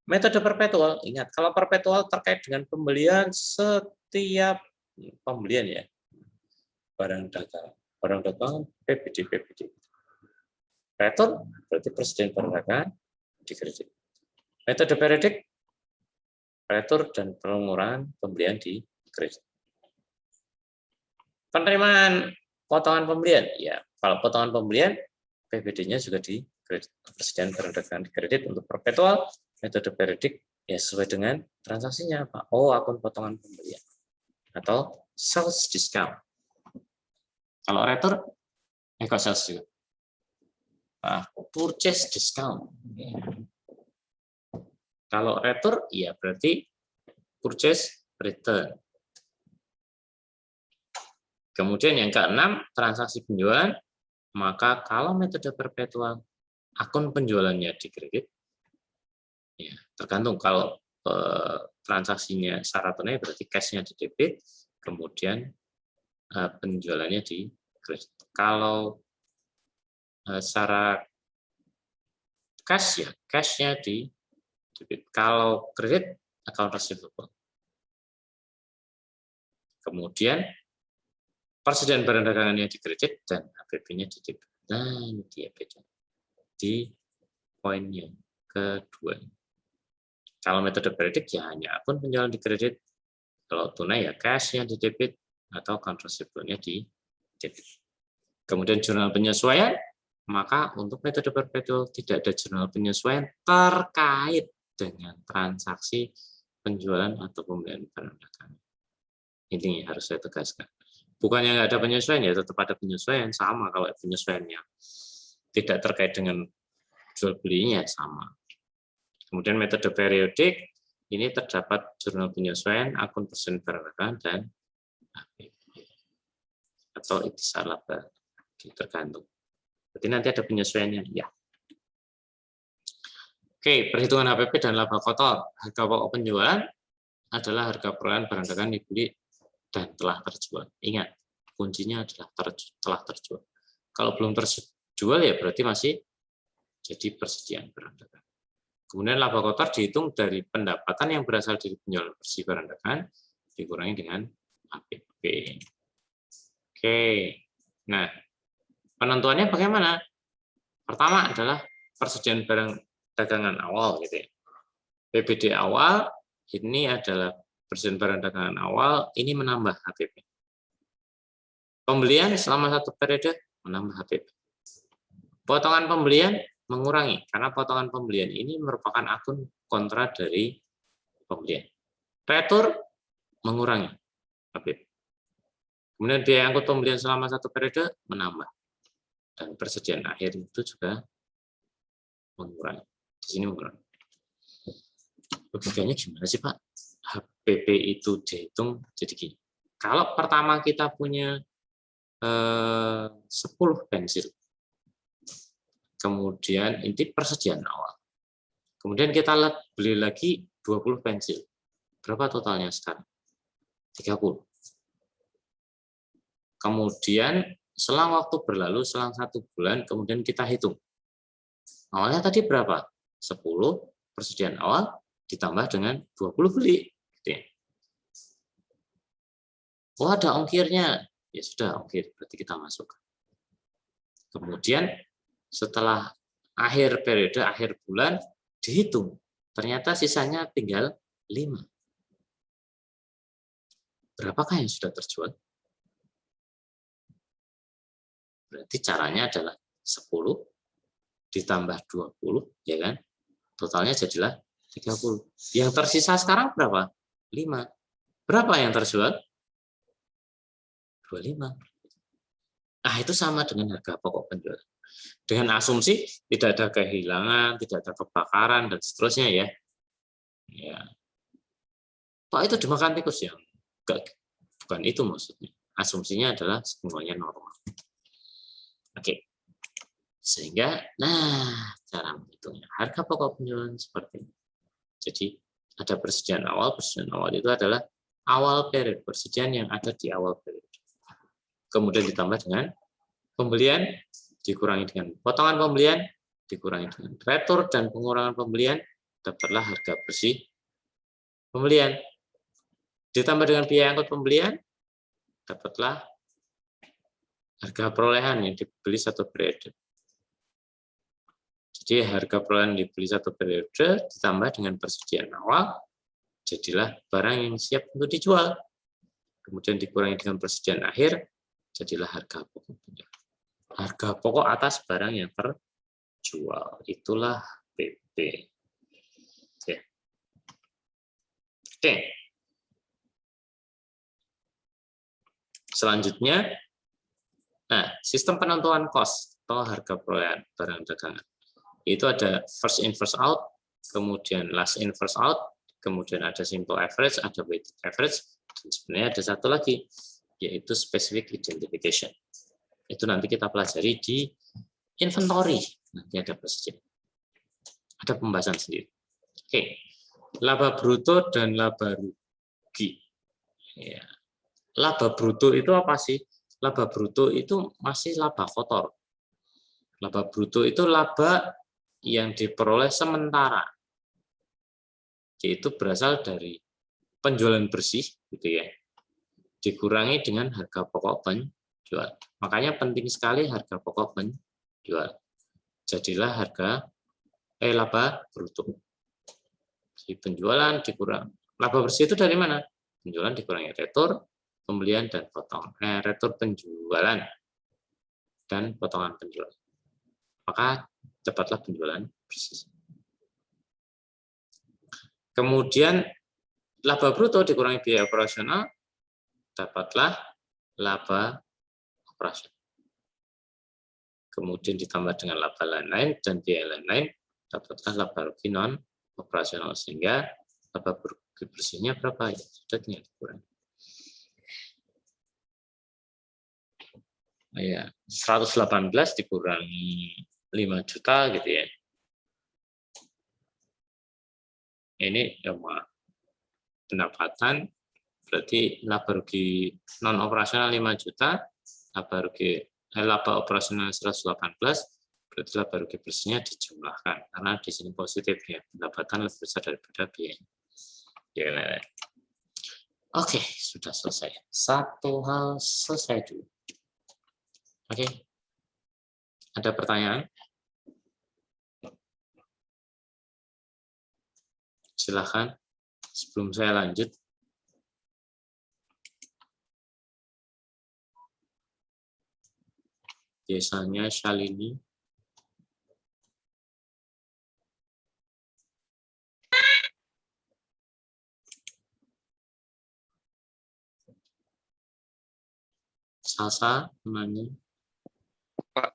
Metode perpetual, ingat, kalau perpetual terkait dengan pembelian setiap pembelian ya, barang dagangan, PBD. Retur berarti persediaan barang dagangan di kredit. Metode periodik, retur dan pengurangan pembelian di kredit. Penerimaan potongan pembelian, ya, kalau potongan pembelian PBD-nya juga di kredit. Persediaan barang dagangan di kredit untuk perpetual, metode periodik ya sesuai dengan transaksinya, Pak. Oh, akun potongan pembelian atau sales discount. Kalau retur, kok sales juga. Purchase discount. Kalau retur, ya berarti purchase return. Kemudian yang keenam, transaksi penjualan. Maka kalau metode perpetual, akun penjualannya di kredit, ya, tergantung kalau transaksinya syarat tunai berarti cash-nya di debit, kemudian penjualannya di kredit. Kalau syarat cash, ya cash-nya di debit. Kalau kredit, account receivable. Kemudian persediaan barang dagangannya di kredit dan HPP-nya di debit. Nah, ini dia beda di poin yang kedua. Kalau metode periodik ya hanya akun penjualan di kredit, kalau tunai ya cash-nya di debit atau account receivable-nya di debit. Kemudian jurnal penyesuaian, maka untuk metode perpetual tidak ada jurnal penyesuaian terkait dengan transaksi penjualan atau pembelian barang dagangan. Ini harus saya tegaskan. Bukannya nggak ada penyesuaian, ya tetap ada penyesuaian, sama kalau penyesuaiannya tidak terkait dengan jual belinya sama. Kemudian metode periodik, ini terdapat jurnal penyesuaian, akun persediaan barang dagangan, dan atau ikhtisar laba, tergantung. Berarti nanti ada penyesuaiannya, ya. Oke, perhitungan HPP dan laba kotor. Harga pokok penjualan adalah harga perolehan barang dagangan dibeli dan telah terjual. Ingat, kuncinya adalah telah terjual. Kalau belum terjual ya berarti masih jadi persediaan barang dagangan. Kemudian laba kotor dihitung dari pendapatan yang berasal dari penjualan bersih barang dagangan dikurangi dengan APP. Oke. Nah, penentuannya bagaimana? Pertama adalah persediaan barang dagangan awal gitu ya. PBD awal ini adalah persediaan barang dagangan awal, ini menambah HPP. Pembelian selama 1 periode menambah HPP. Potongan pembelian mengurangi, karena potongan pembelian ini merupakan akun kontra dari pembelian. Retur mengurangi HPP. Kemudian biaya angkut pembelian selama 1 periode menambah. Dan persediaan akhir itu juga mengurangi. Di sini mengurangi. Logikanya gimana sih Pak? HPP itu dihitung jadi gini. Kalau pertama kita punya 10 pensil, kemudian ini persediaan awal. Kemudian kita beli lagi 20 pensil. Berapa totalnya sekarang? 30. Kemudian selang waktu berlalu, selang 1 bulan, kemudian kita hitung. Awalnya tadi berapa? 10 persediaan awal ditambah dengan 20 beli. Oh, ada ongkirnya. Ya sudah, ongkir. Berarti kita masuk. Kemudian setelah akhir periode, akhir bulan, dihitung. Ternyata sisanya tinggal 5. Berapakah yang sudah terjual? Berarti caranya adalah 10 ditambah 20, ya kan? Totalnya jadilah 30. Yang tersisa sekarang berapa? 5. Berapa yang terjual? 25. Nah, itu sama dengan harga pokok penjualan. Dengan asumsi tidak ada kehilangan, tidak ada kebakaran, dan seterusnya ya. Ya. Pak itu dimakan tikus ya? Enggak, bukan itu maksudnya. Asumsinya adalah semuanya normal. Oke. Sehingga, nah, cara menghitungnya. Harga pokok penjualan seperti ini. Jadi, ada persediaan awal. Persediaan awal itu adalah awal periode, persediaan yang ada di awal periode. Kemudian ditambah dengan pembelian, dikurangi dengan potongan pembelian, dikurangi dengan retur dan pengurangan pembelian, dapatlah harga bersih pembelian. Ditambah dengan biaya angkut pembelian, dapatlah harga perolehan yang dibeli 1 periode. Jadi harga perolehan dibeli 1 periode ditambah dengan persediaan awal, jadilah barang yang siap untuk dijual. Kemudian dikurangi dengan persediaan akhir, jadilah harga pokok penjualan. Harga pokok atas barang yang terjual. Itulah PP. Oke. Selanjutnya, nah, sistem penentuan cost atau harga perolehan barang dagangan. Itu ada first in first out, kemudian last in first out, kemudian ada simple average, ada weighted average, dan sebenarnya ada satu lagi, yaitu specific identification. Itu nanti kita pelajari di inventory. Nanti ada persediaan. Ada pembahasan sendiri. Oke, laba bruto dan laba rugi. Ya. Laba bruto itu apa sih? Laba bruto itu masih laba kotor. Laba bruto itu laba yang diperoleh sementara, yaitu berasal dari penjualan bersih, gitu ya, dikurangi dengan harga pokok penjual. Makanya penting sekali harga pokok penjual. Jadilah laba bruto. Jadi penjualan dikurang. Laba bersih itu dari mana? Penjualan dikurangi retur, pembelian dan potongan. Retur penjualan dan potongan penjualan. Maka dapatlah penjualan bersih. Kemudian laba bruto dikurangi biaya operasional, dapatlah laba operasional. Kemudian ditambah dengan laba lain-lain dan biaya lain-lain, dapatlah laba rugi non operasional, sehingga laba rugi bersihnya berapa? Ya, sudah tinggal dikurangi. Ya, 118 dikurangi 5 juta gitu ya. Ini pendapatan Berarti laba rugi non operasional 5 juta, laba operasional 118, berarti laba rugi bersihnya dijumlahkan karena di sini positif ya, pendapatan lebih besar daripada biaya. Ya. Oke, sudah selesai. Satu hal selesai dulu. Oke. Ada pertanyaan? Silakan. Sebelum saya lanjut. Biasanya Shalini. Salsa, namanya. Pak.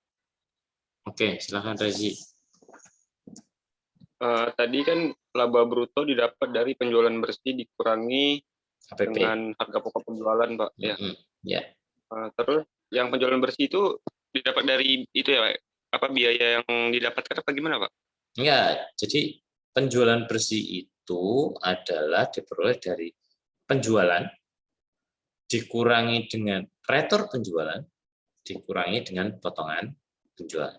Oke, silakan Rezi. Tadi kan laba bruto didapat dari penjualan bersih dikurangi HPP. dengan harga pokok penjualan, Pak. Ya. Terus yang penjualan bersih itu didapat dari itu ya, Pak? Apa biaya yang didapatkan apa gimana, Pak? Enggak, jadi penjualan bersih itu adalah diperoleh dari penjualan dikurangi dengan retur penjualan dikurangi dengan potongan penjualan.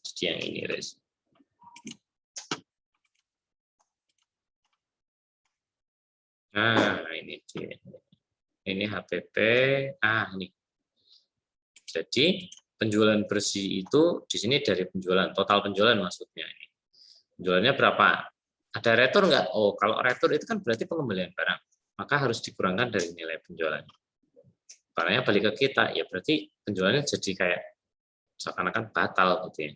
Jadi yang ini, Res. Nah, ini dia. Ini HPP. Ini. Jadi penjualan bersih itu di sini dari penjualan, total penjualan maksudnya ini. Penjualannya berapa? Ada retur nggak? Oh, kalau retur itu kan berarti pengembalian barang. Maka harus dikurangkan dari nilai penjualan. Barangnya balik ke kita, ya berarti penjualannya jadi kayak seakan-akan batal gitu ya.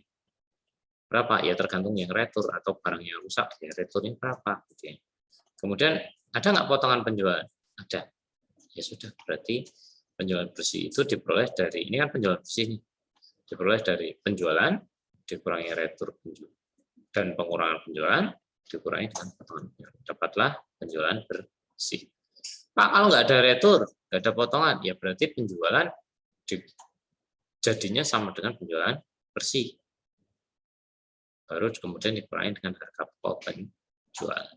Berapa? Ya tergantung yang retur atau barang yang rusak, ya returnya berapa gitu ya. Kemudian ada nggak potongan penjualan? Ada. Ya sudah, berarti penjualan bersih itu diperoleh dari, ini kan penjualan bersih nih, diperoleh dari penjualan dikurangi retur penjualan dan pengurangan penjualan dikurangi dengan potongan penjualan. Dapatlah penjualan bersih. Pak, kalau nggak ada retur, nggak ada potongan, ya berarti penjualan jadinya sama dengan penjualan bersih. Baru kemudian dikurangi dengan harga pokok penjualan.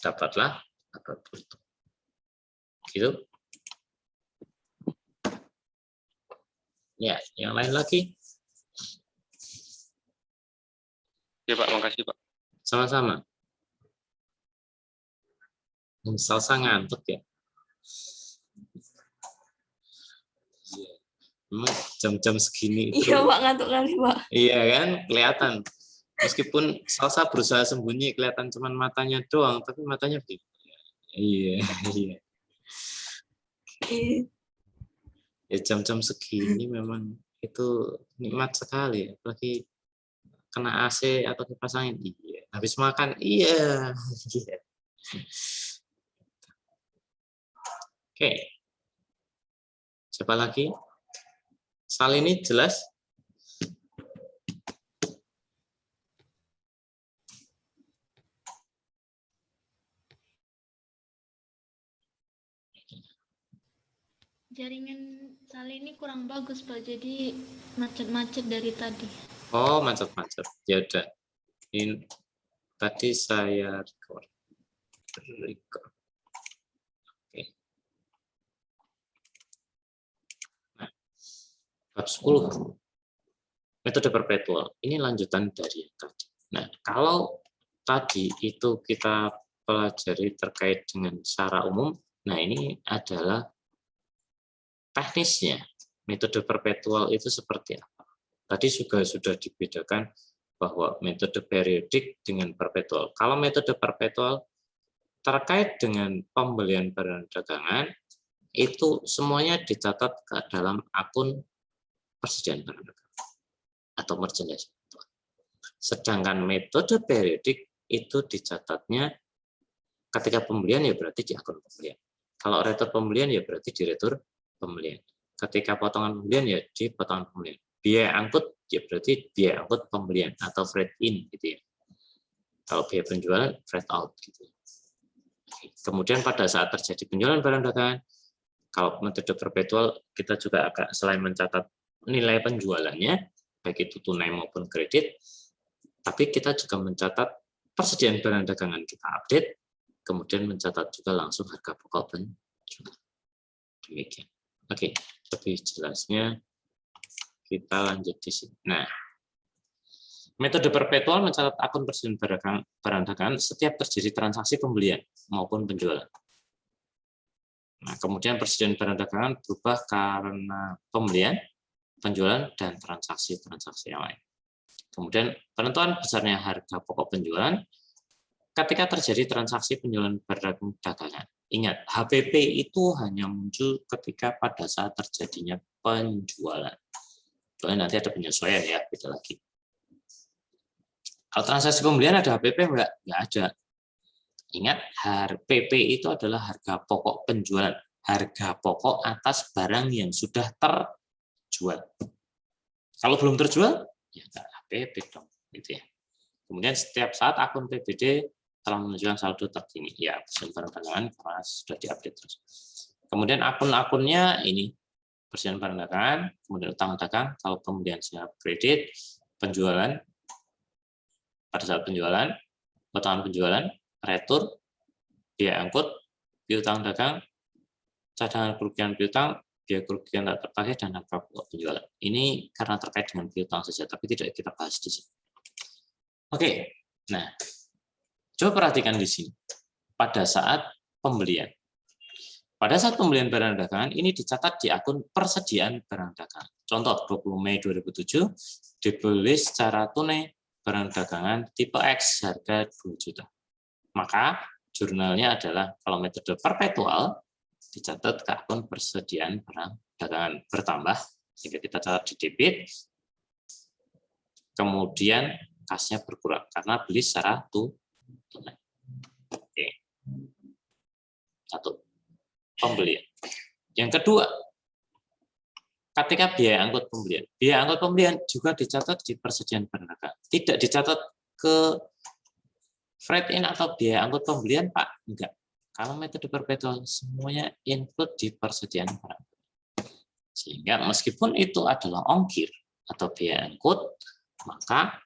Dapatlah laba bruto. Gitu. Ya, yang lain lagi? Ya, Pak, makasih, Pak. Sama-sama. Salsa ngantuk ya. Memang jam-jam segini itu. Iya, Pak, ngantuk kali, Pak. Iya kan, kelihatan. Meskipun Salsa berusaha sembunyi, kelihatan cuman matanya doang, tapi matanya begini. Iya, iya. Ya jam-jam segini memang itu nikmat sekali, apalagi kena AC atau kipas angin. Iya, habis makan. Iya. Oke. Siapa lagi? Shalini jelas? Jaringan Shalini kurang bagus, Pak. Jadi macet-macet dari tadi. Oh, macet-macet. Ya udah. Ini tadi saya record. Oke. Nah, bab 10. Metode perpetual. Ini lanjutan dari yang tadi. Nah, kalau tadi itu kita pelajari terkait dengan secara umum, nah ini adalah teknisnya. Metode perpetual itu seperti apa? Tadi juga sudah dibedakan bahwa metode periodik dengan perpetual. Kalau metode perpetual terkait dengan pembelian barang dagangan, itu semuanya dicatat ke dalam akun persediaan barang dagangan atau merchandise. Sedangkan metode periodik itu dicatatnya ketika pembelian ya berarti di akun pembelian. Kalau retur pembelian ya berarti di retur pembelian. Ketika potongan pembelian ya di potongan pembelian. Biaya angkut ya berarti biaya angkut pembelian atau freight in gitu ya. Kalau biaya penjualan freight out gitu. Kemudian pada saat terjadi penjualan barang dagangan, kalau metode perpetual kita juga agak selain mencatat nilai penjualannya baik itu tunai maupun kredit, tapi kita juga mencatat persediaan barang dagangan kita update, kemudian mencatat juga langsung harga pokok penjualan. juta. Demikian. Oke, lebih jelasnya kita lanjut di sini. Nah, metode perpetual mencatat akun persediaan barang dagangan setiap terjadi transaksi pembelian maupun penjualan. Nah, kemudian persediaan barang dagangan berubah karena pembelian, penjualan, dan transaksi-transaksi yang lain. Kemudian penentuan besarnya harga pokok penjualan ketika terjadi transaksi penjualan barang dagangan. Ingat, HPP itu hanya muncul ketika pada saat terjadinya penjualan. Soalnya nanti ada penyesuaian ya, beda lagi. Kalau transaksi pembelian ada HPP enggak? Enggak ada. Ingat, HPP itu adalah harga pokok penjualan, harga pokok atas barang yang sudah terjual. Kalau belum terjual, ya enggak HPP dong, gitu ya. Kemudian setiap saat akun PBD telah menunjukkan saldo terkini, ya persediaan barang dagangan karena sudah diupdate terus. Kemudian akun-akunnya ini persediaan barang dagangan, kemudian utang dagang, kalau kemudian siap kredit, penjualan, pada saat penjualan, potongan penjualan, retur, biaya angkut, piutang dagang, cadangan kerugian piutang, biaya kerugian tak terpakai, dan harga pokok penjualan. Ini karena terkait dengan piutang saja, tapi tidak kita bahas di sini. Oke, nah coba perhatikan di sini. Pada saat pembelian. Pada saat pembelian barang dagangan, ini dicatat di akun persediaan barang dagangan. Contoh, 20 Mei 2007, dibeli secara tunai barang dagangan tipe X, harga 2 juta. Maka, jurnalnya adalah, kalau metode perpetual, dicatat ke akun persediaan barang dagangan bertambah, sehingga kita catat di debit, kemudian kasnya berkurang, karena beli secara tunai. Oke. Satu, pembelian. Yang kedua, ketika biaya angkut pembelian. Biaya angkut pembelian juga dicatat di persediaan barang dagangan. Tidak dicatat ke freight in atau biaya angkut pembelian, Pak. Enggak. Kalau metode perpetual, semuanya include di persediaan barang. Sehingga meskipun itu adalah ongkir atau biaya angkut, maka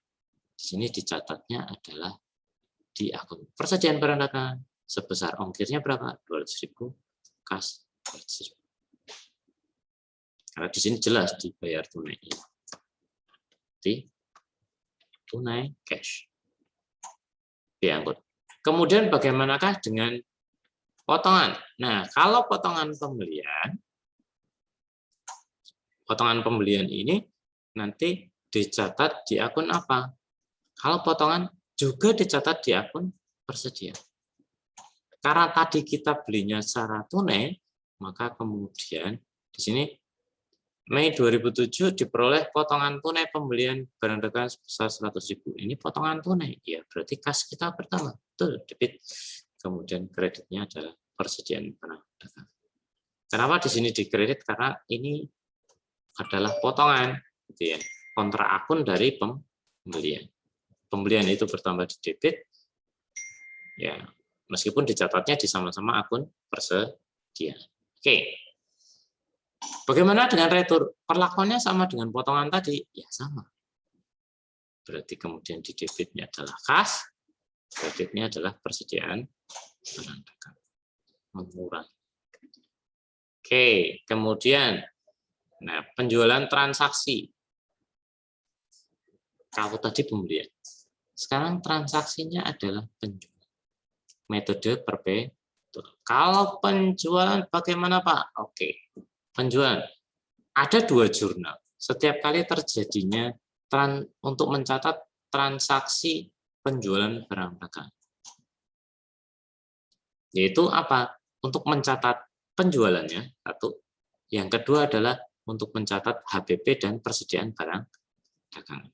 di sini dicatatnya adalah di akun persediaan barang dagangan sebesar ongkirnya berapa? 200.000, kas 200.000. Karena di sini jelas dibayar tunai. Di tunai cash. Diangkut. Kemudian bagaimanakah dengan potongan? Nah, kalau potongan pembelian ini nanti dicatat di akun apa? Kalau potongan juga dicatat di akun persediaan. Karena tadi kita belinya secara tunai, maka kemudian di sini Mei 2007 diperoleh potongan tunai pembelian barang dagangan sebesar 100.000. Ini potongan tunai, ya berarti kas kita pertama, betul, debit. Kemudian kreditnya adalah persediaan barang dagangan. Kenapa di sini dikredit? Karena ini adalah potongan, gitu ya, kontra akun dari pembelian. Pembelian itu bertambah di debit, ya meskipun dicatatnya di sama-sama akun persediaan. Oke. Bagaimana dengan retur? Perlakuannya sama dengan potongan tadi? Ya sama. Berarti kemudian di debitnya adalah kas, kreditnya adalah persediaan barang dagangan. Mengurangi. Oke, kemudian nah, penjualan transaksi. Kalau tadi pembelian. Sekarang transaksinya adalah penjualan. Metode perpetual. Kalau penjualan bagaimana, Pak? Oke. Penjualan. Ada 2 jurnal. Setiap kali terjadinya untuk mencatat transaksi penjualan barang dagangan. Yaitu apa? Untuk mencatat penjualannya, satu. Yang kedua adalah untuk mencatat HPP dan persediaan barang dagangan.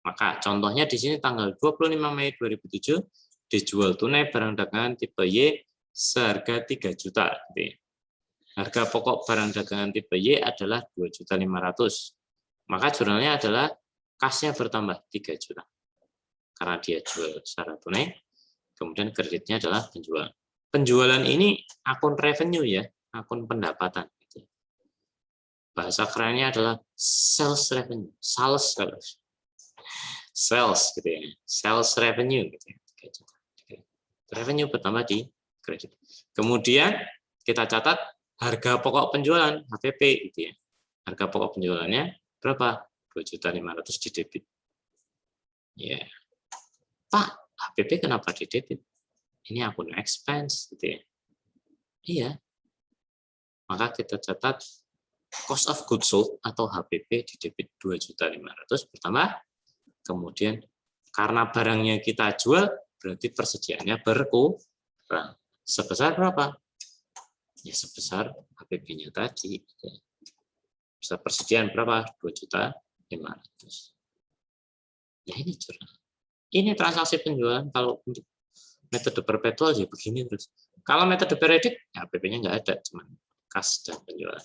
Maka contohnya di sini tanggal 25 Mei 2007 dijual tunai barang dagangan tipe Y seharga 3 juta. Harga pokok barang dagangan tipe Y adalah 2.500.000. Maka jurnalnya adalah kasnya bertambah 3 juta. Karena dia jual secara tunai, kemudian kreditnya adalah penjualan. Penjualan ini akun revenue ya, akun pendapatan. Bahasa kerennya adalah sales revenue, sales gitu ya, sales revenue gitu ya. 3 juta. Revenue bertambah di kredit. Kemudian kita catat harga pokok penjualan HPP gitu ya. Harga pokok penjualannya berapa? 2.500.000 di debit. Ya. Pak, HPP kenapa di debit? Ini akun expense gitu ya. Iya. Maka kita catat cost of goods sold atau HPP di debit 2.500.000 pertama. Kemudian karena barangnya kita jual, berarti persediaannya berkurang. Sebesar berapa? Ya sebesar HPP-nya tadi. Besar persediaan berapa? 2.500.000. Ya ini curang. Ini transaksi penjualan. Kalau untuk metode perpetual ya begini terus. Kalau metode periodik, ya HPP-nya nggak ada, cuma kas dan penjualan.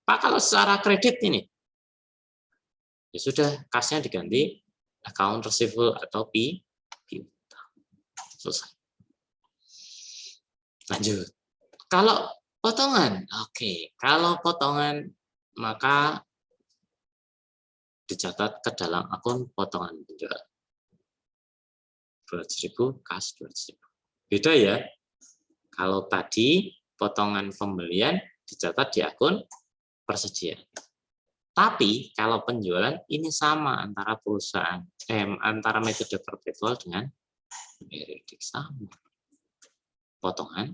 Pak, kalau secara kredit ini, ya sudah kasnya diganti account receivable atau piutang. Selesai. Lanjut. Kalau potongan, oke. Kalau potongan, maka dicatat ke dalam akun potongan penjualan. 200.000 kas 200.000. Beda ya. Kalau tadi potongan pembelian dicatat di akun persediaan. Tapi kalau penjualan ini sama antara perusahaan antara metode perpetual dengan periodik sama. Potongan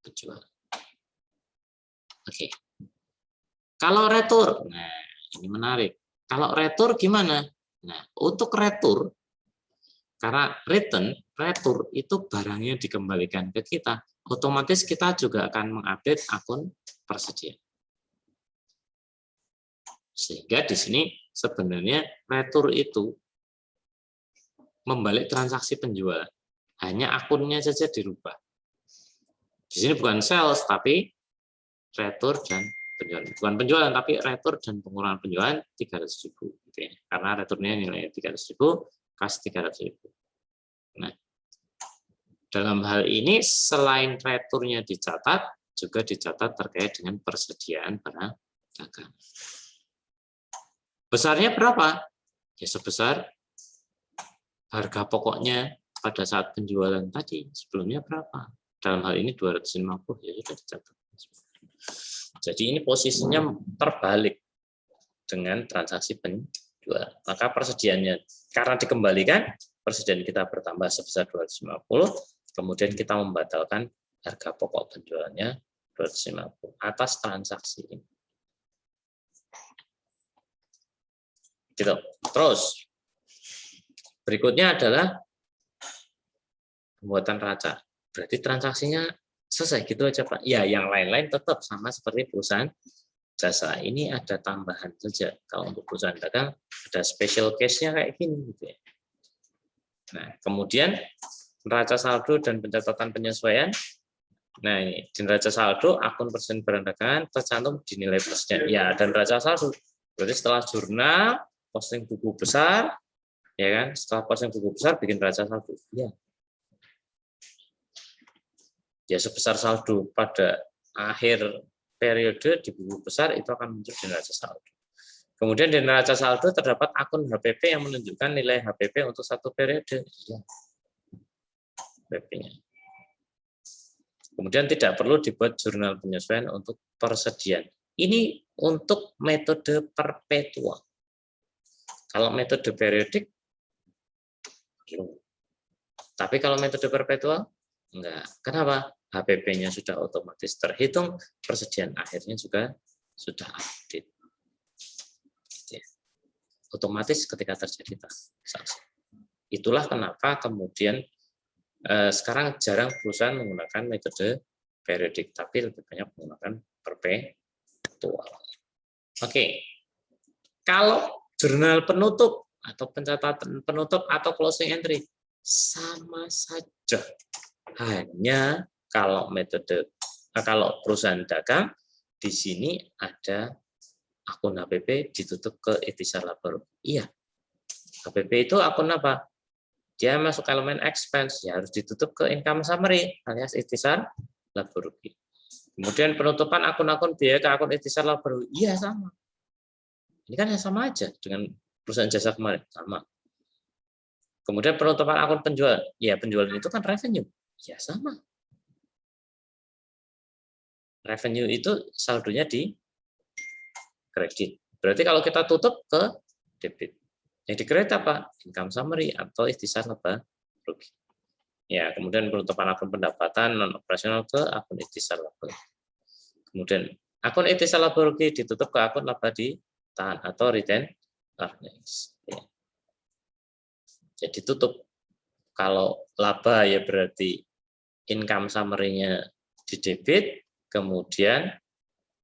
penjualan. Oke. Kalau retur, nah ini menarik. Kalau retur gimana? Nah, untuk retur karena retur itu barangnya dikembalikan ke kita, otomatis kita juga akan mengupdate akun persediaan. Sehingga di sini sebenarnya retur itu membalik transaksi penjualan. Hanya akunnya saja dirubah. Di sini bukan sales, tapi retur dan penjualan. Bukan penjualan, tapi retur dan pengurangan penjualan 300.000. Gitu ya. Karena returnya nilai 300.000, kas 300.000. Nah, dalam hal ini selain returnya dicatat, juga dicatat terkait dengan persediaan barang dagang. Besarnya berapa? Ya sebesar harga pokoknya pada saat penjualan tadi. Sebelumnya berapa? Dalam hal ini 250, ya sudah dicatat. Jadi ini posisinya terbalik dengan transaksi penjualan. Maka persediaannya, karena dikembalikan, persediaan kita bertambah sebesar 250, kemudian kita membatalkan harga pokok penjualannya 250 atas transaksi ini. Gitu. Terus berikutnya adalah pembuatan raca. Berarti transaksinya selesai gitu aja Pak. Ya, yang lain-lain tetap sama seperti perusahaan jasa. Ini ada tambahan saja. Kalau untuk perusahaan dagang ada special case-nya kayak gini gitu ya. Nah, kemudian neraca saldo dan pencatatan penyesuaian. Nah, ini di neraca saldo akun persediaan barang dagangan tercantum di nilai persediaan. Ya, dan neraca saldo. Berarti setelah jurnal posting buku besar, ya kan? Setelah posting buku besar bikin neraca saldo. Ya. Ya sebesar saldo pada akhir periode di buku besar itu akan muncul di neraca saldo. Kemudian di neraca saldo terdapat akun HPP yang menunjukkan nilai HPP untuk satu periode. Ya. HPP-nya. Kemudian tidak perlu dibuat jurnal penyesuaian untuk persediaan. Ini untuk metode perpetual. Kalau metode periodik, tapi kalau metode perpetual, enggak. Kenapa? HPP-nya sudah otomatis terhitung, persediaan akhirnya juga sudah update. Otomatis ketika terjadi transaksi. Itulah kenapa kemudian sekarang jarang perusahaan menggunakan metode periodik, tapi lebih banyak menggunakan perpetual. Oke, kalau jurnal penutup atau pencatatan penutup atau closing entry sama saja, hanya kalau kalau perusahaan dagang di sini ada akun HPP ditutup ke ikhtisar laba rugi. Iya, HPP itu akun apa? Dia masuk elemen expense, ya harus ditutup ke income summary alias ikhtisar laba rugi. Kemudian penutupan akun-akun biaya ke akun ikhtisar laba rugi, iya sama. Ini kan sama aja dengan perusahaan jasa kemarin, sama. Kemudian penutupan akun penjualan, ya penjualan itu kan revenue, ya sama. revenue itu saldonya di kredit. Berarti kalau kita tutup ke debit. Yang di kredit apa? Income summary atau ikhtisar laba rugi. Ya, kemudian penutupan akun pendapatan non operasional ke akun ikhtisar laba. Kemudian akun ikhtisar laba rugi ditutup ke akun laba ditahan atau retain earnings. Ya. Jadi tutup. Kalau laba ya berarti income summary-nya di debit, kemudian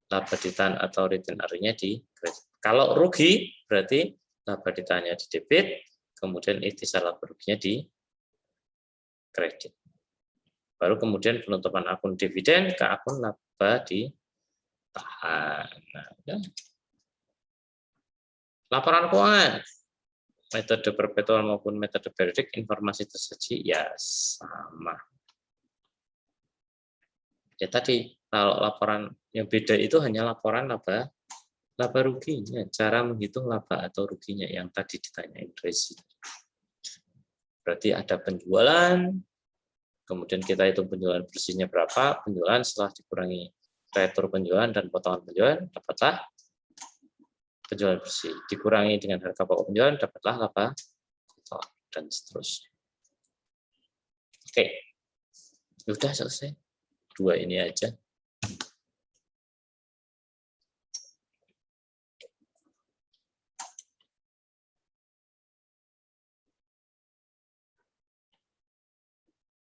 laba ditahan atau retain earnings-nya di kredit. Kalau rugi berarti laba ditahannya di debit, kemudian ikhtisar laba ruginya di kredit. Baru kemudian penutupan akun dividen ke akun laba ditahan. Nah, ya. Laporan keuangan, metode perpetual maupun metode periodik, informasi tersaji ya sama. Ya tadi kalau laporan yang beda itu hanya laporan laba ruginya, cara menghitung laba atau ruginya yang tadi ditanyain Rezi. Berarti ada penjualan, kemudian kita hitung penjualan bersihnya berapa, penjualan setelah dikurangi retur penjualan dan potongan penjualan, dapatlah penjualan bersih. Dikurangi dengan harga pokok penjualan, dapatlah laba dan seterusnya. Oke, sudah selesai. 2 ini aja.